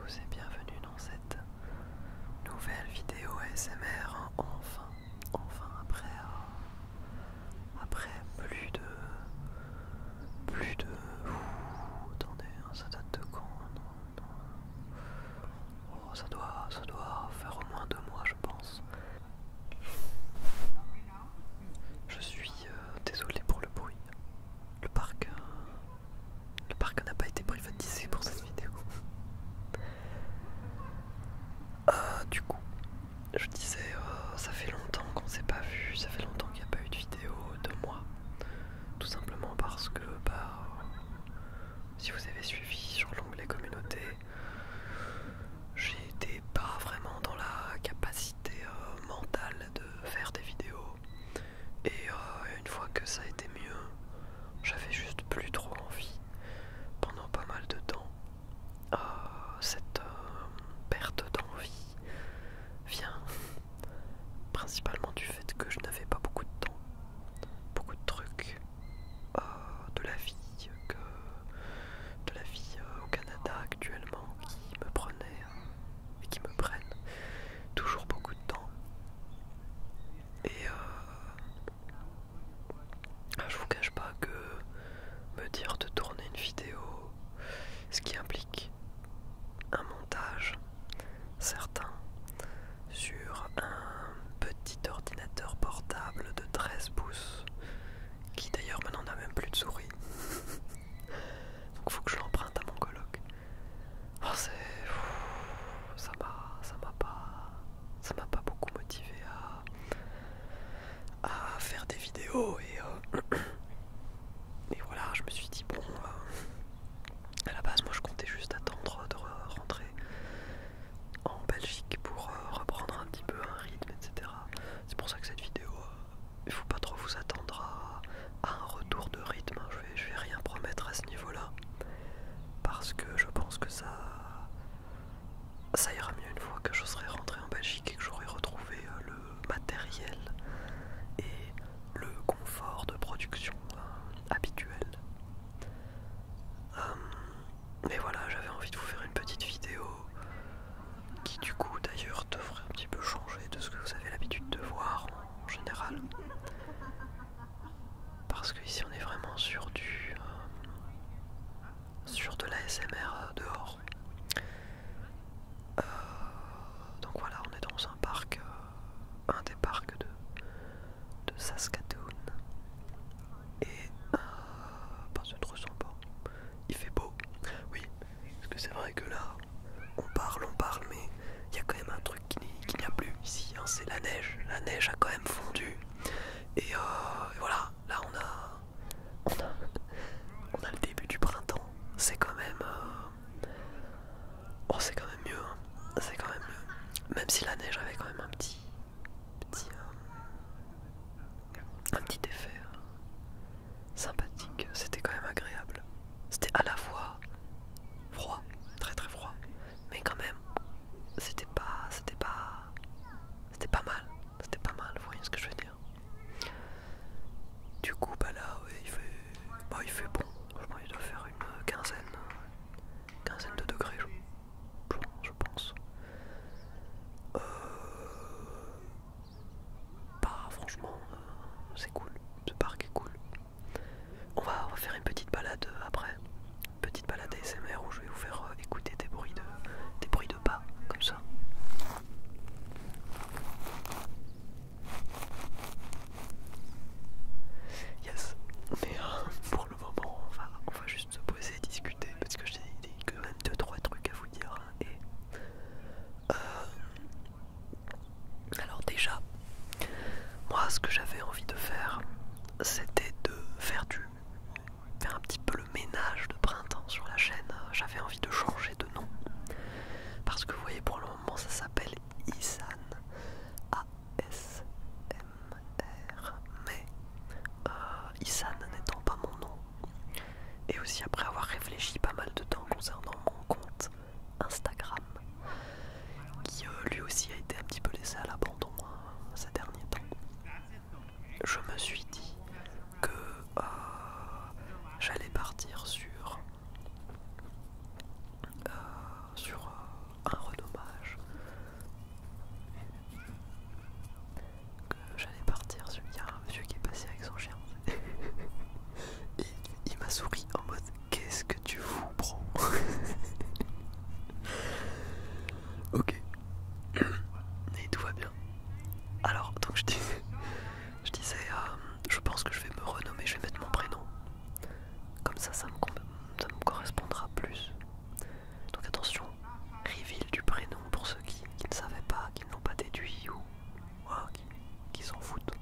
tous et bienvenue dans cette nouvelle vidéo ASMR. Enfin après attendez, ça date de quand? Oh, ça doit faire au moins 2 mois, je pense. Je suis désolé pour le bruit. Le parc n'a pas été privatisé pour cette vidéo. Du coup, je disais, ça fait longtemps qu'on s'est pas vu, ça fait longtemps qu'il n'y a pas eu de vidéo de moi. Tout simplement parce que, si vous avez suivi sur l'onglet communauté, j'étais pas vraiment dans la capacité mentale de faire des vidéos. Et une fois que ça a été mieux, j'avais juste plus trop envie pendant pas mal de temps. Cette perte d'envie vient principalement du fait que je n'avais pas beaucoup de temps, beaucoup de trucs de la vie au Canada actuellement qui me prenaient et qui me prennent toujours beaucoup de temps. Et je vous cache pas que me dire de tourner une vidéo, ce qui implique un montage certain sur un petit ordinateur portable de 13 pouces qui d'ailleurs maintenant n'a même plus de souris. Donc faut que je l'emprunte à mon coloc. Oh, ça m'a pas beaucoup motivé à faire des vidéos et voilà, je me suis dit bon, à la base moi je comptais juste attendre de rentrer en Belgique pour reprendre un petit peu un rythme, etc. C'est pour ça que cette vidéo, il faut pas trop vous attendre à un retour de rythme. Je vais rien promettre à ce niveau-là, parce que je pense que ça ira mieux une fois que je serai rentré en Belgique et que j'aurai retrouvé le matériel et le confort de production habituel. Mais voilà, j'avais envie de vous faire une petite vidéo qui du coup d'ailleurs devrait un petit peu changer de ce que vous avez l'habitude de voir en général, parce que ici on est vraiment sur de l'ASMR dehors. Donc voilà, on est dans un parc, un des parcs de Saskatoon, et c'est trop sympa. Il fait beau, oui, parce que c'est vrai que là on parle, mais il y a quand même un truc qu'il n'y a plus ici, hein, c'est la neige. La neige a quand même fondu. Et voilà, là on a le début du printemps. C'est quand même c'est quand même mieux, hein. C'est quand même mieux. Même si la neige avait quand même un petit effet sympathique. C'était quand même agréable. C'était à la fois froid, très très froid, mais quand même c'était pas mal, vous voyez ce que je veux dire. Du coup là ouais, il fait bon. Franchement, il doit faire une quinzaine de degrés, je pense. Franchement, c'est cool, ce parc est cool. On va faire une petite balade après, une petite balade ASMR où je vais vous faire écouter des bruits de pas, comme ça. Yes, mais pour le moment on va juste se poser et discuter, parce que j'ai quand même 2-3 trucs à vous dire. Et alors déjà, moi ce que j'avais envie de faire, c'était de faire un petit peu le ménage de printemps sur la chaîne. J'avais envie de changer de nom, parce que vous voyez, pour le moment ça s'appelle Isan, A-S-M-R, mais Isan n'étant pas mon nom, et aussi après avoir réfléchi pas mal de temps concernant mon compte Instagram, qui lui aussi a été un petit peu laissé à l'abandon ces derniers temps, je me suis dit que j'allais partir sur Ok. Et tout va bien. Alors, donc je disais, je pense que je vais me renommer, je vais mettre mon prénom. Comme ça me correspondra plus. Donc attention, reveal du prénom pour ceux qui ne savaient pas, qui ne l'ont pas déduit ou voilà, qui s'en foutent.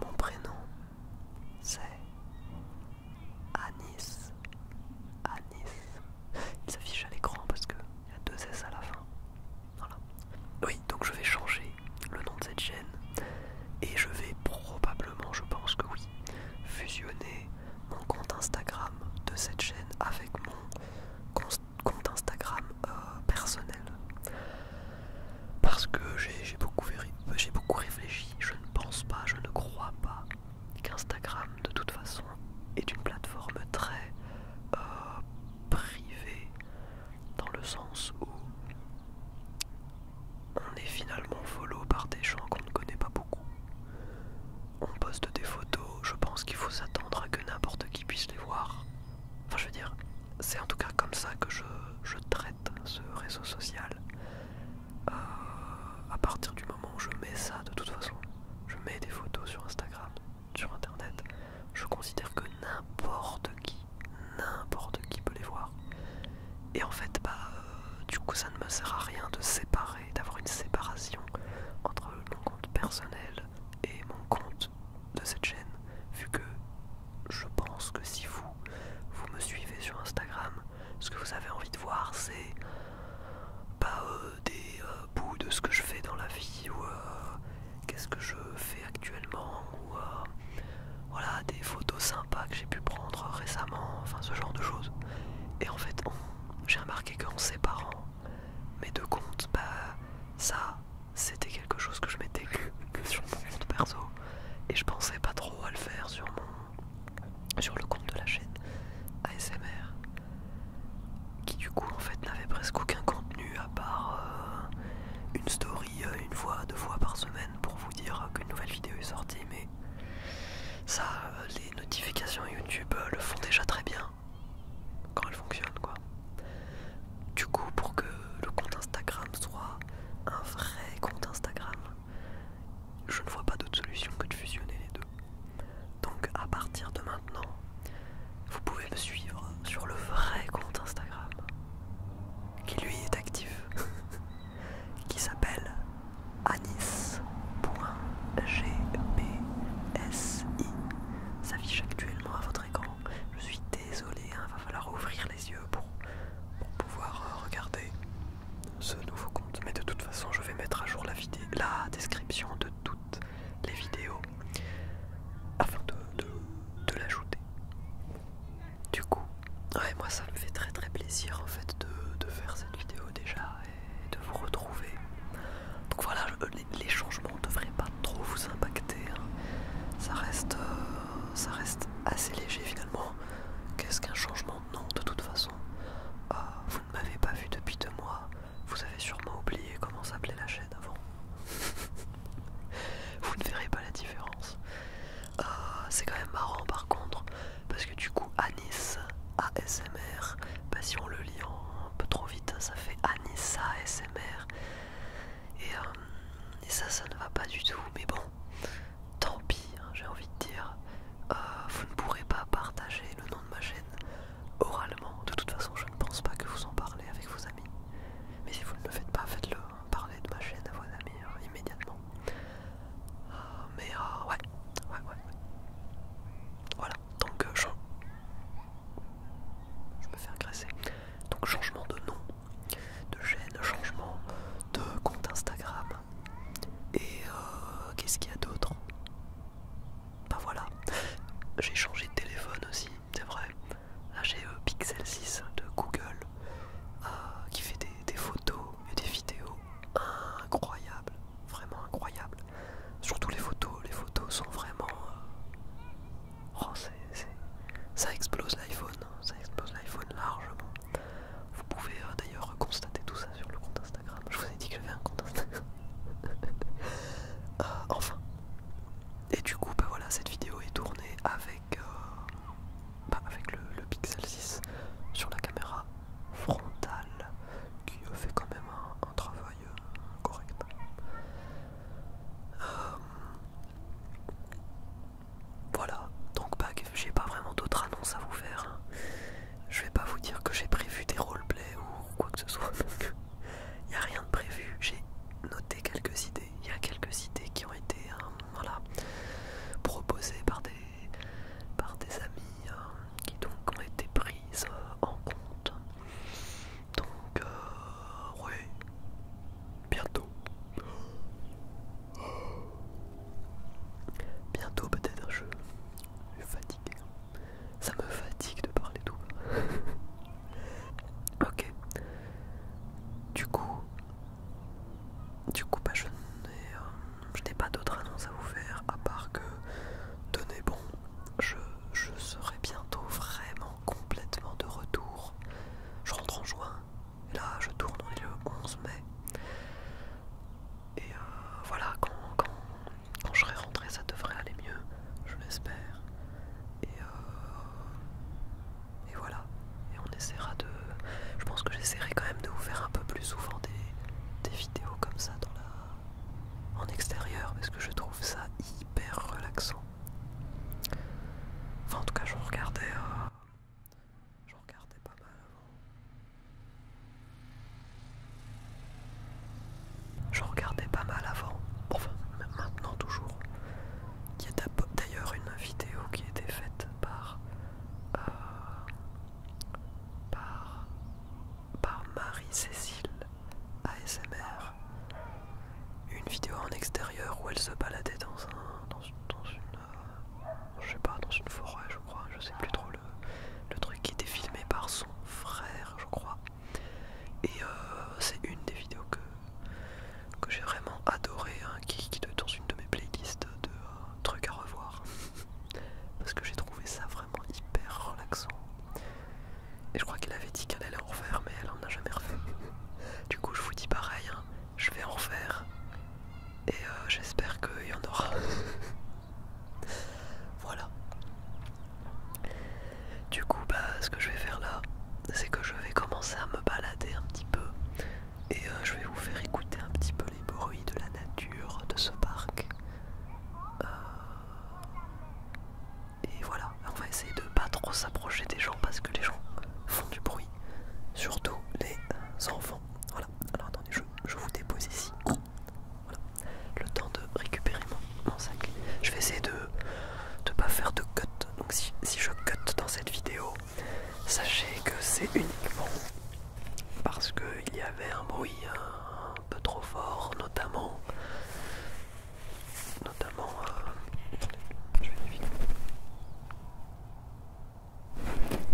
Mon prénom, c'est Anis. Anis. Il s'affiche à l'écran parce qu'il y a 2 S à la fin. Voilà. Oui, donc je vais changer le nom de cette chaîne et je vais probablement, je pense que oui, fusionner mon compte Instagram de cette chaîne avec mon compte Instagram personnel. Parce que j'ai beaucoup réfléchi, je ne pense pas, je ne crois pas qu'Instagram de toute façon est une plateforme très privée, dans le sens où on est finalement follow par des gens qu'on ne connaît pas beaucoup. On poste des photos, je pense qu'il faut s'attendre à que n'importe qui puisse les voir. Enfin je veux dire, c'est en tout cas comme ça que je traite ce réseau social. À partir du moment où je mets ça, de toute façon, je mets des photos sur Instagram, sur internet, je considère que n'importe qui peut les voir. Et en fait, du coup, ça ne me sert à rien de séparer, d'avoir une séparation entre mon compte personnel et mon compte de cette chaîne, vu que je pense que si vous me suivez sur Instagram, ce que vous avez envie de voir, c'est des bouts de ce que je fais dans la vie, ou qu'est-ce que je fais actuellement, ou voilà, des photos sympas que j'ai pu prendre récemment, enfin ce genre de choses. Et en fait, j'ai remarqué qu'en séparant mes 2 comptes, ça, c'était quelque chose que je mettais que sur mon compte perso. Et je pensais pas trop à le faire sur le compte de la chaîne ASMR, qui du coup en fait n'avait presque aucun contenu à part une story 1 fois, 2 fois par semaine pour vous dire qu'une nouvelle vidéo est sortie. Mais ça, les notifications YouTube le font déjà très bien quand elles fonctionnent, quoi. Du coup, pour que le compte Instagram soit un vrai compte Instagram, je ne vois pas d'autre solution que de fusionner les 2. Donc à partir de maintenant, vous pouvez me suivre sur le vrai compte Instagram, qui lui est actif, qui s'appelle anis.gbsi. S'affiche actuellement à votre écran. Je suis désolé, va falloir ouvrir les yeux pour pouvoir regarder ce nouveau compte. Mais de toute façon, je vais mettre à jour la description de toutes les vidéos afin de l'ajouter. Du coup, ouais, moi ça me fait très très plaisir en fait de faire cette vidéo déjà et de vous retrouver. Donc voilà, les changements ne devraient pas trop vous impacter, hein. Ça reste assez léger finalement. Qu'est-ce qu'un changement de nom de toute façon? Vous ne m'avez pas vu depuis 2 mois, vous avez sûrement oublié comment s'appelait la chaîne avant. Vous ne verrez pas la différence. C'est quand même marrant par contre, parce que du coup Anis ASMR, si on le lit un peu trop vite, ça fait Anissa ASMR. Et ça ne va pas du tout, mais bon, tant pis, hein, j'ai envie de dire. Vous ne pourrez pas partager le nom de ma chaîne oralement. De toute façon, je ne pense pas que vous en parlez avec vos amis. Mais si vous ne le faites pas, faites-le. Parlez de ma chaîne à vos amis immédiatement. Mais ouais. Voilà, donc je me fais agresser. Donc changement de nom, de chaîne, changement de compte Instagram. Et qu'est-ce qu'il y a du coup bah, je n'ai pas d'autre annonce à vous faire à part que tenez bon, je serai bientôt vraiment complètement de retour. Je rentre en juin, et là je tourne, on est le 11 mai. Et voilà, quand je serai rentré, ça devrait aller mieux, je l'espère. Et voilà, et on essaiera de... Je pense que j'essaierai quand même de vous faire un peu plus souvent des vidéos comme ça en extérieur, parce que je trouve ça hyper relaxant. Enfin en tout cas je regardais pas mal avant. Je regardais pas mal avant, enfin même maintenant toujours. Il y a d'ailleurs une vidéo qui a été faite par Marie-Cécile ASMR. Une vidéo en extérieur où elle se baladait dans je sais pas, dans une forêt je crois, je sais plus trop le truc qui était filmé par son frère je crois. Et c'est une des vidéos que j'ai vraiment adoré, hein, qui est dans une de mes playlists de trucs à revoir. Parce que j'ai trouvé ça vraiment hyper relaxant. Et je crois qu'elle avait dit qu'elle allait en refaire, mais elle en a jamais refait. Du coup je vous dis pareil, hein, je vais en refaire. Et j'espère qu'il y en aura. Voilà. Du coup bah ce que je vais faire là, c'est que je vais commencer à me balader un petit peu. Et je vais vous faire écouter un petit peu les bruits de la nature de ce parc. Et voilà, on va essayer de pas trop s'approcher des gens parce que les gens font du bruit. Surtout les enfants. Voilà, alors attendez, je vous dépose ici. Voilà, le temps de récupérer mon sac. Je vais essayer de pas faire de cut. Donc si je cut dans cette vidéo, sachez que c'est uniquement parce qu'il y avait un bruit un peu trop fort, notamment je vérifie.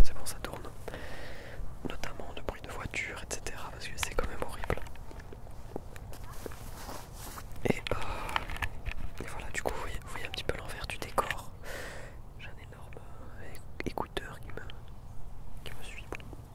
C'est bon, ça tourne. Notamment de bruit de voiture, etc. Parce que c'est quand même horrible. Et voilà, du coup, vous voyez un petit peu l'envers du décor. J'ai un énorme écouteur qui me suit.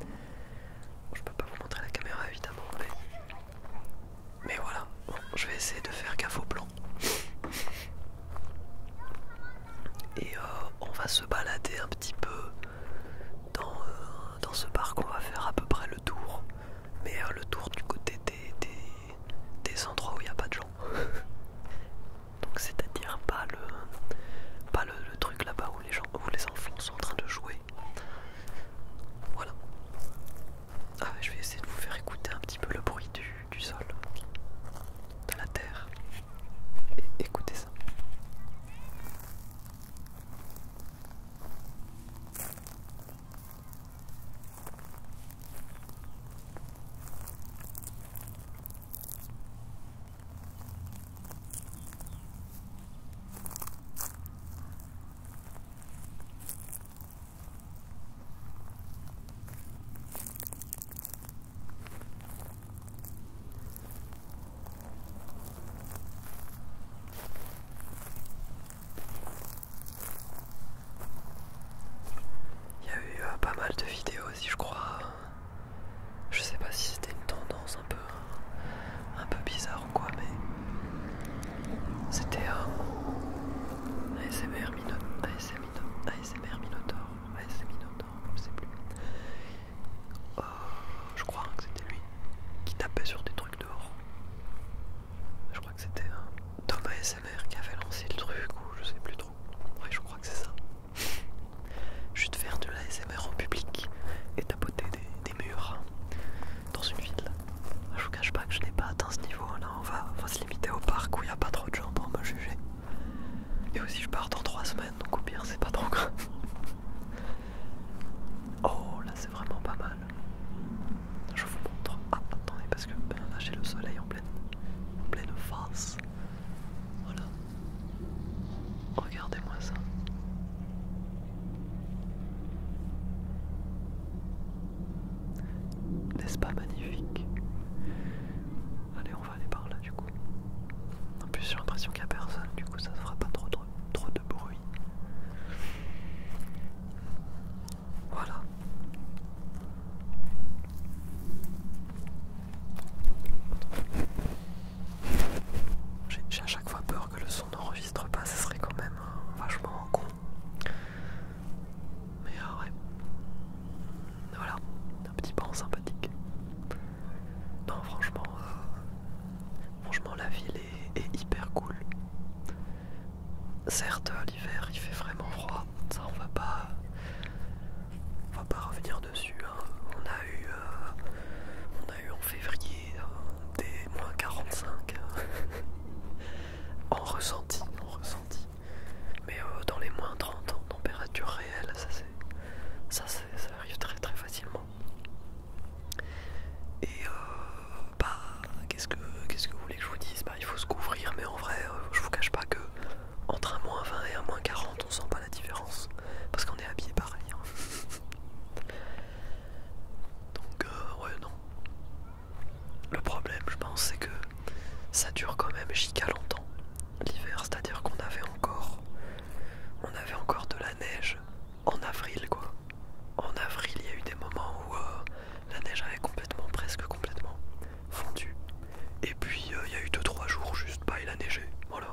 Bon, je peux pas vous montrer la caméra évidemment, mais voilà. Bon, je vais essayer de faire gaffe au plan. Et on va se balader un petit peu dans ce parc. On va faire à peu près le tour, mais le tour du côté des endroits où il n'y a pas de gens. Donc c'est-à-dire pas le truc là-bas où les enfants sont en train de jouer. Voilà. Ah, je vais essayer de vous faire écouter un petit peu le bruit du sol, de la terre. Et écoutez ça. Il y a eu pas mal de vidéos aussi, je crois. Je sais pas si c'était une tendance un peu bizarre ou quoi, mais c'était ASMR Minotaur, je sais plus. Je crois que c'était lui qui tapait sur des trucs dehors. Je crois que c'était Tom ASMR qui avait lancé le truc, ou je sais plus trop. Ouais, je crois que c'est ça. Juste faire de l'ASMR en public et tapoter des murs dans une ville. Je vous cache pas que je n'ai pas atteint ce niveau. Là, on va se limiter au parc où il n'y a pas trop de gens pour me juger. Et aussi, je pars dans 3 semaines, donc au pire, c'est pas trop grave. Oh, là, c'est vraiment pas mal. Je vous montre. Ah, attendez, parce que là, j'ai le soleil en pleine face. Voilà. Regardez-moi ça. N'est-ce pas magnifique? cool. Certes, l'hiver il fait vraiment froid, ça on va pas revenir dessus, hein. On a eu en février des moins 45 en ressenti. Mais dans les moins 30 en température réelle, ça arrive très très facilement. Et bah qu'est-ce que vous voulez que je vous dise? Bah il faut se couvrir, mais en vrai je vous cache pas que entre un moins 20 et un moins 40 on sent pas la différence. Parce qu'on est habillé pareil, hein. Donc ouais non. Le problème je pense c'est que ça dure quand même giga longtemps l'hiver, c'est-à-dire qu'on avait encore de la neige en avril quoi. En avril il y a eu des moments où la neige avait presque complètement fondu. Et puis il y a eu 2-3 jours juste bah il a neigé, voilà.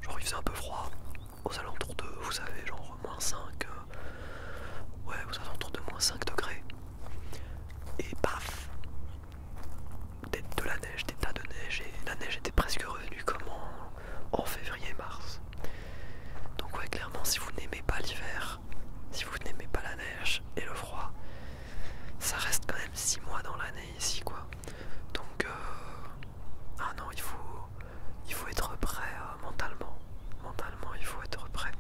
Genre il faisait un peu froid, aux alentours de, vous savez, genre moins 5, ouais aux alentours de moins 5 degrés. Et paf, de la neige, des tas de neige, et la neige était presque revenue comme en février-mars. Donc ouais clairement si vous n'aimez pas l'hiver, si vous n'aimez pas la neige et le froid, ça reste quand même 6 mois dans l'année ici quoi. Donc ah non il faut être prêt mentalement il faut être prêt.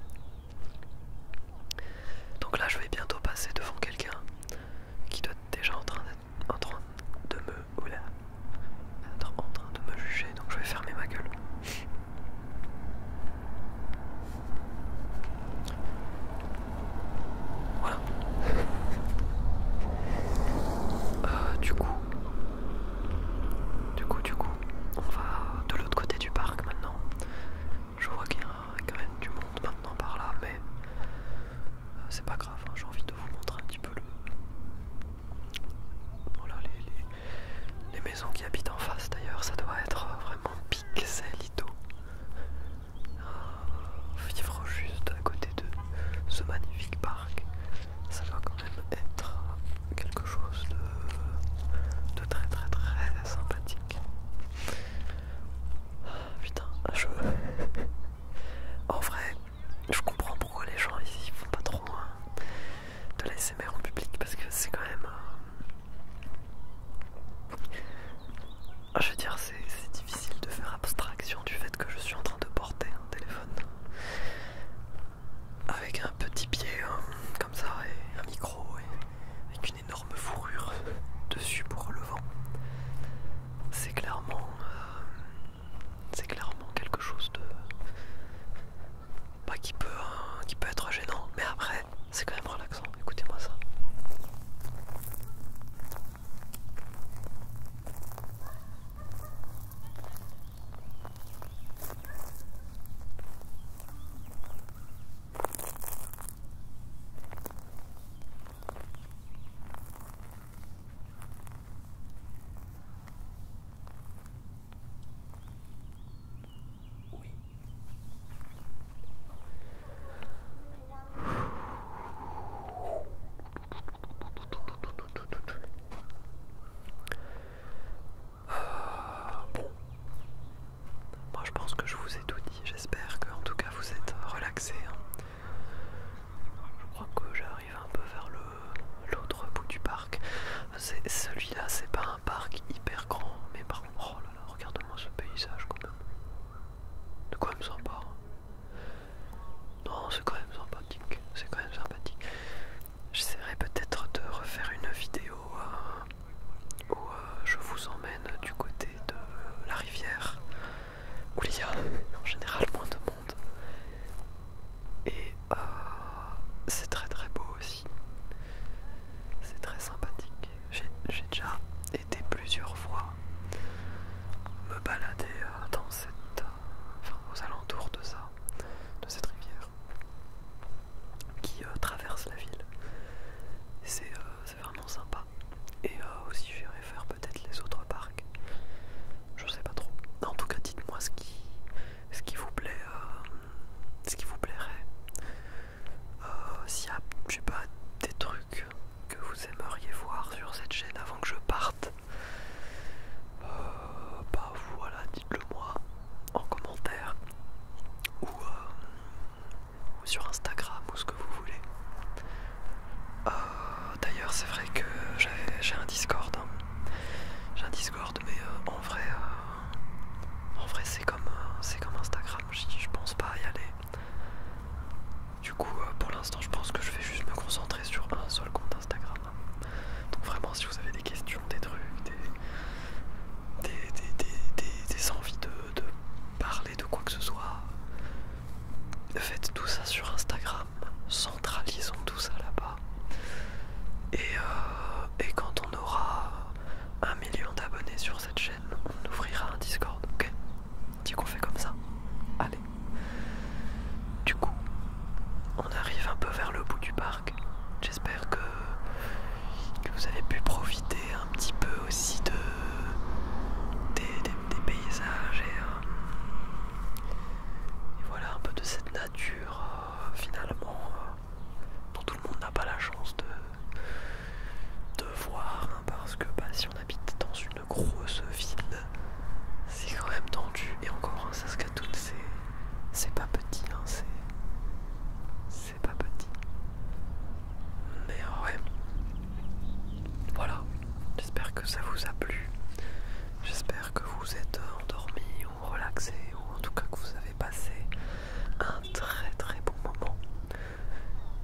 Donc là je vais bientôt passer devant quelqu'un qui doit être déjà en train de me juger, donc je vais fermer ma gueule. Voilà. Du coup, on va de l'autre côté du parc maintenant. Je vois qu'il y a quand même du monde maintenant par là, mais c'est pas grave, hein, j'ai envie de vous montrer un petit peu voilà, les maisons qui habitent en face d'ailleurs, ça doit être vraiment pixelito. Vivre juste à côté de ce magnifique parc, ça doit quand même être quelque chose de très très très sympathique. Putain, en vrai, je comprends pourquoi les gens ici font pas trop de l'ASMR en public, parce que c'est quand même... je veux dire, c'est difficile de faire abstraction du fait que je suis en train de porter un téléphone avec un petit pied comme ça et un micro et avec une énorme fourrure dessus pour le vent. C'est clairement quelque chose de qui peut être gênant, mais après c'est quand même relaxant. Écoutez-moi ça. Moi je pense que je vous ai tout dit, j'espère que en tout cas vous êtes relaxés. Je crois que j'arrive un peu vers l'autre bout du parc. Celui-là c'est pas un parc hyper grand, mais par contre, oh là là, regarde-moi ce paysage quand même. C'est quand même sympa. Non, c'est quand même sympathique, J'essaierai peut-être de refaire une vidéo où je vous emmène du côté de la rivière, où il y a en général moins de monde. Et c'est très très beau aussi. C'est très sympathique. J'ai déjà été plusieurs fois me balader aux alentours ça vous a plu. J'espère que vous êtes endormis ou relaxés, ou en tout cas que vous avez passé un très très bon moment.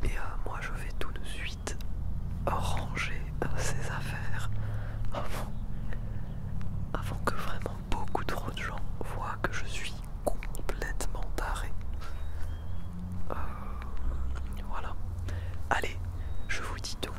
Et moi je vais tout de suite ranger ces affaires avant que vraiment beaucoup trop de gens voient que je suis complètement taré. Voilà. Allez, je vous dis de